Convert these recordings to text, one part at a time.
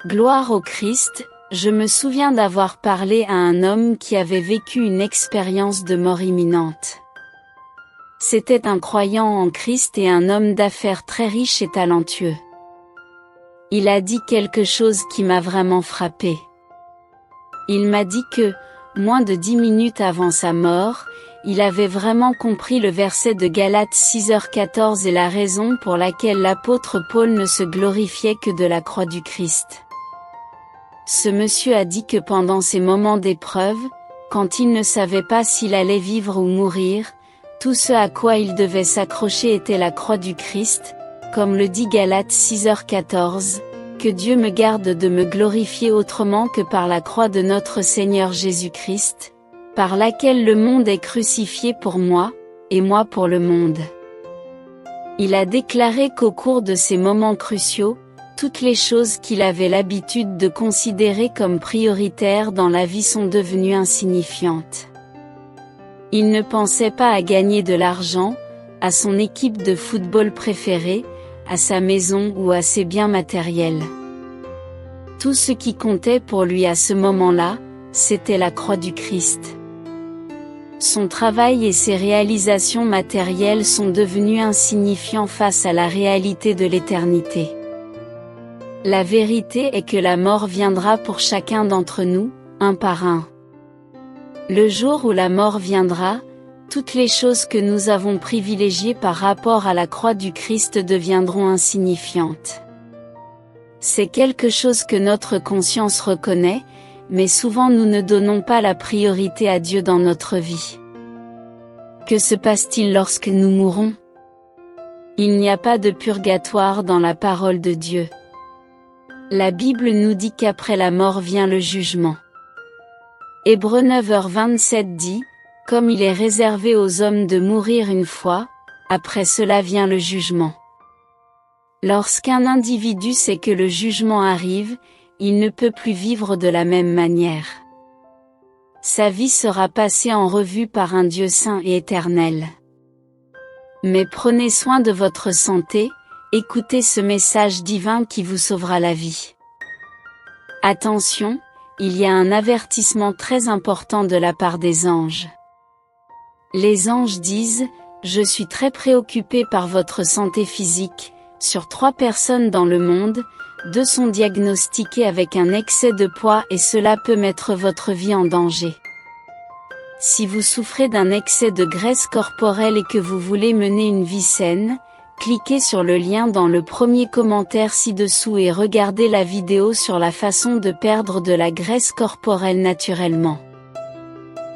Gloire au Christ, je me souviens d'avoir parlé à un homme qui avait vécu une expérience de mort imminente. C'était un croyant en Christ et un homme d'affaires très riche et talentueux. Il a dit quelque chose qui m'a vraiment frappé. Il m'a dit que, moins de 10 minutes avant sa mort, il avait vraiment compris le verset de Galates 6h14 et la raison pour laquelle l'apôtre Paul ne se glorifiait que de la croix du Christ. Ce monsieur a dit que pendant ces moments d'épreuve, quand il ne savait pas s'il allait vivre ou mourir, tout ce à quoi il devait s'accrocher était la croix du Christ, comme le dit Galates 6h14, que Dieu me garde de me glorifier autrement que par la croix de notre Seigneur Jésus-Christ, par laquelle le monde est crucifié pour moi, et moi pour le monde. Il a déclaré qu'au cours de ces moments cruciaux, toutes les choses qu'il avait l'habitude de considérer comme prioritaires dans la vie sont devenues insignifiantes. Il ne pensait pas à gagner de l'argent, à son équipe de football préférée, à sa maison ou à ses biens matériels. Tout ce qui comptait pour lui à ce moment-là, c'était la croix du Christ. Son travail et ses réalisations matérielles sont devenus insignifiants face à la réalité de l'éternité. La vérité est que la mort viendra pour chacun d'entre nous, un par un. Le jour où la mort viendra, toutes les choses que nous avons privilégiées par rapport à la croix du Christ deviendront insignifiantes. C'est quelque chose que notre conscience reconnaît, mais souvent nous ne donnons pas la priorité à Dieu dans notre vie. Que se passe-t-il lorsque nous mourons? Il n'y a pas de purgatoire dans la parole de Dieu. La Bible nous dit qu'après la mort vient le jugement. Hébreux 9h27 dit, comme il est réservé aux hommes de mourir une fois, après cela vient le jugement. Lorsqu'un individu sait que le jugement arrive, il ne peut plus vivre de la même manière. Sa vie sera passée en revue par un Dieu saint et éternel. Mais prenez soin de votre santé, écoutez ce message divin qui vous sauvera la vie. Attention, il y a un avertissement très important de la part des anges. Les anges disent, « Je suis très préoccupé par votre santé physique. Sur 3 personnes dans le monde, 2 sont diagnostiquées avec un excès de poids et cela peut mettre votre vie en danger. Si vous souffrez d'un excès de graisse corporelle et que vous voulez mener une vie saine, cliquez sur le lien dans le premier commentaire ci-dessous et regardez la vidéo sur la façon de perdre de la graisse corporelle naturellement.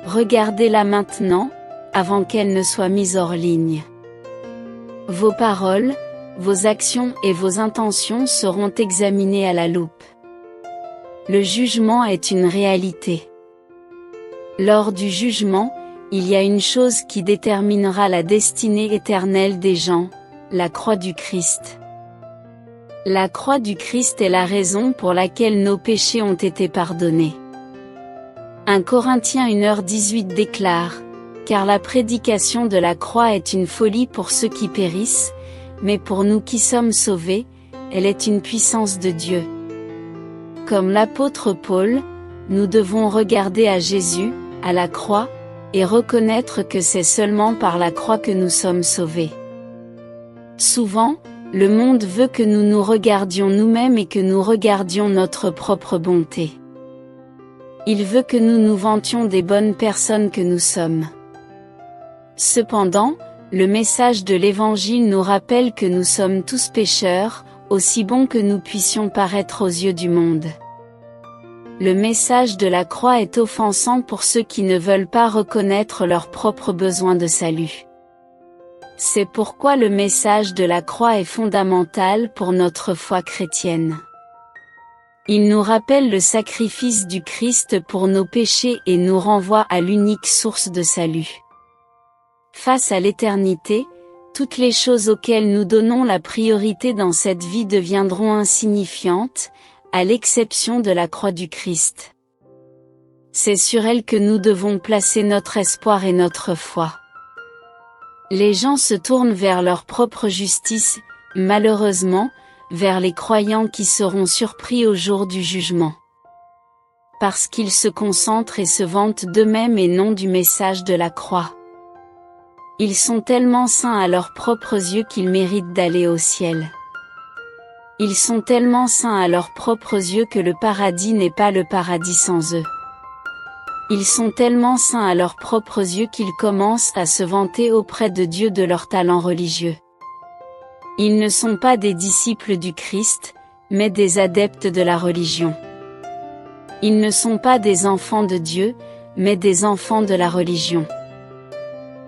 Regardez-la maintenant, avant qu'elle ne soit mise hors ligne. Vos paroles, vos actions et vos intentions seront examinées à la loupe. Le jugement est une réalité. Lors du jugement, il y a une chose qui déterminera la destinée éternelle des gens, la croix du Christ. La croix du Christ est la raison pour laquelle nos péchés ont été pardonnés. 1 Corinthiens 1h18 déclare, « Car la prédication de la croix est une folie pour ceux qui périssent, mais pour nous qui sommes sauvés, elle est une puissance de Dieu. » Comme l'apôtre Paul, nous devons regarder à Jésus, à la croix, et reconnaître que c'est seulement par la croix que nous sommes sauvés. Souvent, le monde veut que nous nous regardions nous-mêmes et que nous regardions notre propre bonté. Il veut que nous nous vantions des bonnes personnes que nous sommes. Cependant, le message de l'Évangile nous rappelle que nous sommes tous pécheurs, aussi bons que nous puissions paraître aux yeux du monde. Le message de la croix est offensant pour ceux qui ne veulent pas reconnaître leurs propres besoins de salut. C'est pourquoi le message de la croix est fondamental pour notre foi chrétienne. Il nous rappelle le sacrifice du Christ pour nos péchés et nous renvoie à l'unique source de salut. Face à l'éternité, toutes les choses auxquelles nous donnons la priorité dans cette vie deviendront insignifiantes, à l'exception de la croix du Christ. C'est sur elle que nous devons placer notre espoir et notre foi. Les gens se tournent vers leur propre justice, malheureusement, vers les croyants qui seront surpris au jour du jugement. Parce qu'ils se concentrent et se vantent d'eux-mêmes et non du message de la croix. Ils sont tellement saints à leurs propres yeux qu'ils méritent d'aller au ciel. Ils sont tellement saints à leurs propres yeux que le paradis n'est pas le paradis sans eux. Ils sont tellement saints à leurs propres yeux qu'ils commencent à se vanter auprès de Dieu de leur talent religieux. Ils ne sont pas des disciples du Christ, mais des adeptes de la religion. Ils ne sont pas des enfants de Dieu, mais des enfants de la religion.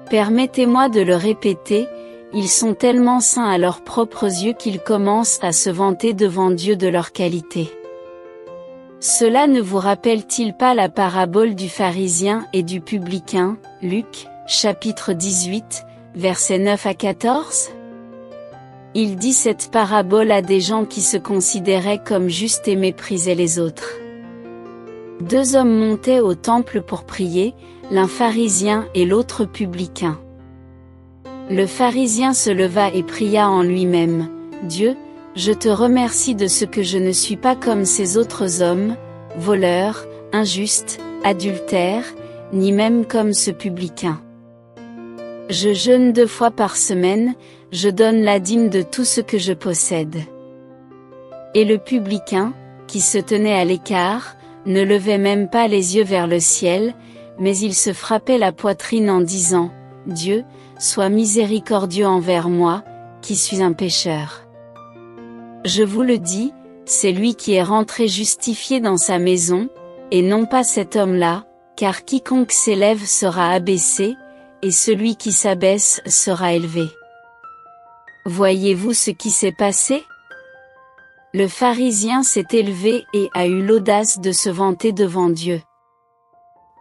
Permettez-moi de le répéter, ils sont tellement saints à leurs propres yeux qu'ils commencent à se vanter devant Dieu de leur qualité. Cela ne vous rappelle-t-il pas la parabole du pharisien et du publicain, Luc, chapitre 18, versets 9 à 14 ? Il dit cette parabole à des gens qui se considéraient comme justes et méprisaient les autres. Deux hommes montaient au temple pour prier, l'un pharisien et l'autre publicain. Le pharisien se leva et pria en lui-même, « Dieu, je te remercie de ce que je ne suis pas comme ces autres hommes, voleurs, injustes, adultères, ni même comme ce publicain. Je jeûne 2 fois par semaine, je donne la dîme de tout ce que je possède. » Et le publicain, qui se tenait à l'écart, ne levait même pas les yeux vers le ciel, mais il se frappait la poitrine en disant, « Dieu, sois miséricordieux envers moi, qui suis un pécheur. » Je vous le dis, c'est lui qui est rentré justifié dans sa maison, et non pas cet homme-là, car quiconque s'élève sera abaissé, et celui qui s'abaisse sera élevé. Voyez-vous ce qui s'est passé ? Le pharisien s'est élevé et a eu l'audace de se vanter devant Dieu.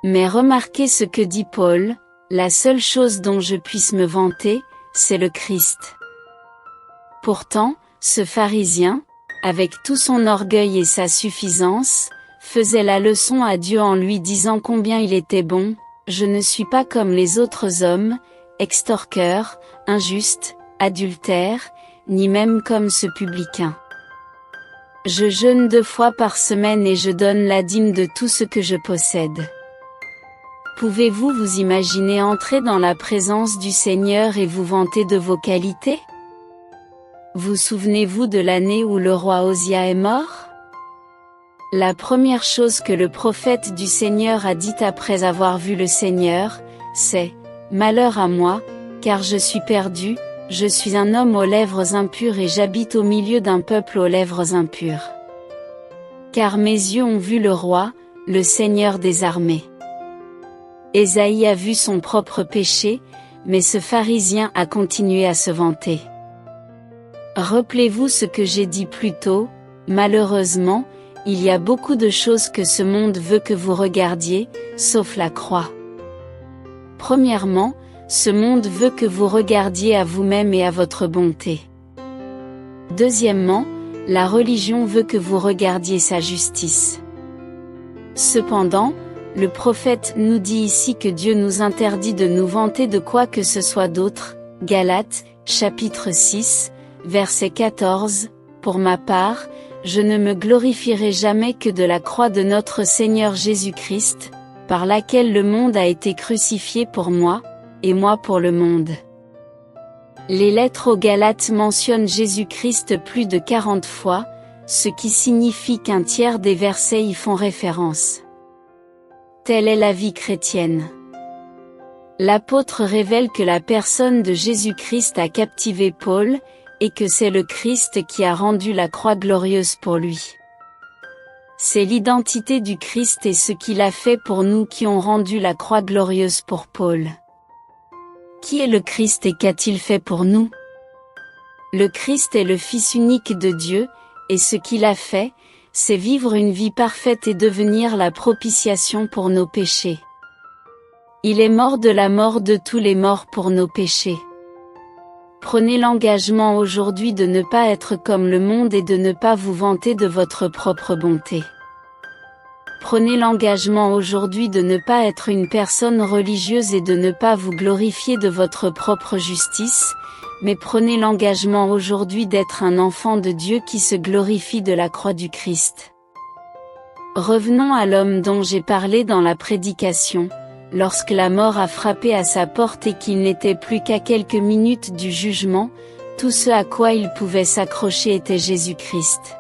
Mais remarquez ce que dit Paul, la seule chose dont je puisse me vanter, c'est le Christ. Pourtant, ce pharisien, avec tout son orgueil et sa suffisance, faisait la leçon à Dieu en lui disant combien il était bon, « Je ne suis pas comme les autres hommes, extorqueurs, injustes, adultères, ni même comme ce publicain. Je jeûne 2 fois par semaine et je donne la dîme de tout ce que je possède. » Pouvez-vous vous imaginer entrer dans la présence du Seigneur et vous vanter de vos qualités ? Vous souvenez-vous de l'année où le roi Osia est mort ? La première chose que le prophète du Seigneur a dit après avoir vu le Seigneur, c'est « Malheur à moi, car je suis perdu, je suis un homme aux lèvres impures et j'habite au milieu d'un peuple aux lèvres impures. Car mes yeux ont vu le roi, le Seigneur des armées. » Ésaïe a vu son propre péché, mais ce pharisien a continué à se vanter. Rappelez-vous ce que j'ai dit plus tôt, malheureusement, il y a beaucoup de choses que ce monde veut que vous regardiez, sauf la croix. Premièrement, ce monde veut que vous regardiez à vous-même et à votre bonté. Deuxièmement, la religion veut que vous regardiez sa justice. Cependant, le prophète nous dit ici que Dieu nous interdit de nous vanter de quoi que ce soit d'autre, Galates, chapitre 6, verset 14, « Pour ma part, je ne me glorifierai jamais que de la croix de notre Seigneur Jésus-Christ, par laquelle le monde a été crucifié pour moi, et moi pour le monde. » Les lettres aux Galates mentionnent Jésus-Christ plus de 40 fois, ce qui signifie qu'un tiers des versets y font référence. Telle est la vie chrétienne. L'apôtre révèle que la personne de Jésus-Christ a captivé Paul, et que c'est le Christ qui a rendu la croix glorieuse pour lui. C'est l'identité du Christ et ce qu'il a fait pour nous qui ont rendu la croix glorieuse pour Paul. Qui est le Christ et qu'a-t-il fait pour nous ? Le Christ est le Fils unique de Dieu, et ce qu'il a fait, c'est vivre une vie parfaite et devenir la propitiation pour nos péchés. Il est mort de la mort de tous les morts pour nos péchés. Prenez l'engagement aujourd'hui de ne pas être comme le monde et de ne pas vous vanter de votre propre bonté. Prenez l'engagement aujourd'hui de ne pas être une personne religieuse et de ne pas vous glorifier de votre propre justice, mais prenez l'engagement aujourd'hui d'être un enfant de Dieu qui se glorifie de la croix du Christ. Revenons à l'homme dont j'ai parlé dans la prédication, lorsque la mort a frappé à sa porte et qu'il n'était plus qu'à quelques minutes du jugement, tout ce à quoi il pouvait s'accrocher était Jésus-Christ.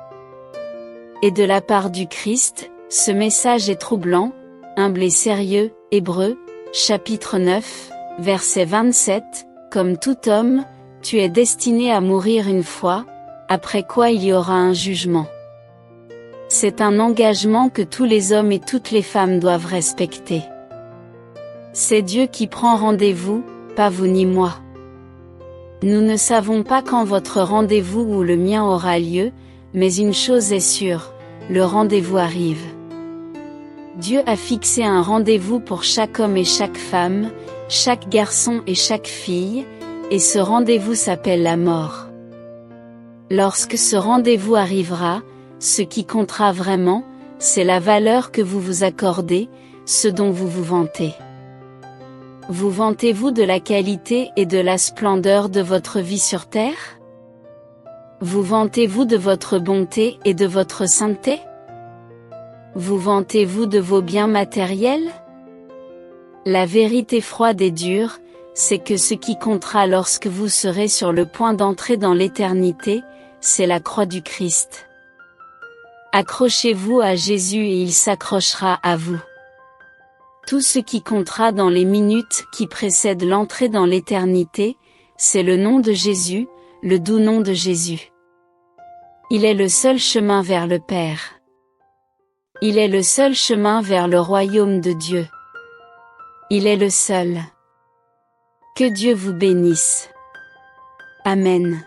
Et de la part du Christ, ce message est troublant, humble et sérieux. Hébreux, chapitre 9, verset 27, comme tout homme, tu es destiné à mourir une fois, après quoi il y aura un jugement. C'est un engagement que tous les hommes et toutes les femmes doivent respecter. C'est Dieu qui prend rendez-vous, pas vous ni moi. Nous ne savons pas quand votre rendez-vous ou le mien aura lieu, mais une chose est sûre, le rendez-vous arrive. Dieu a fixé un rendez-vous pour chaque homme et chaque femme, chaque garçon et chaque fille, et ce rendez-vous s'appelle la mort. Lorsque ce rendez-vous arrivera, ce qui comptera vraiment, c'est la valeur que vous vous accordez, ce dont vous vous vantez. Vous vantez-vous de la qualité et de la splendeur de votre vie sur terre? Vous vantez-vous de votre bonté et de votre sainteté? Vous vantez-vous de vos biens matériels? La vérité froide et dure, c'est que ce qui comptera lorsque vous serez sur le point d'entrer dans l'éternité, c'est la croix du Christ. Accrochez-vous à Jésus et il s'accrochera à vous. Tout ce qui comptera dans les minutes qui précèdent l'entrée dans l'éternité, c'est le nom de Jésus, le doux nom de Jésus. Il est le seul chemin vers le Père. Il est le seul chemin vers le royaume de Dieu. Il est le seul. Que Dieu vous bénisse. Amen.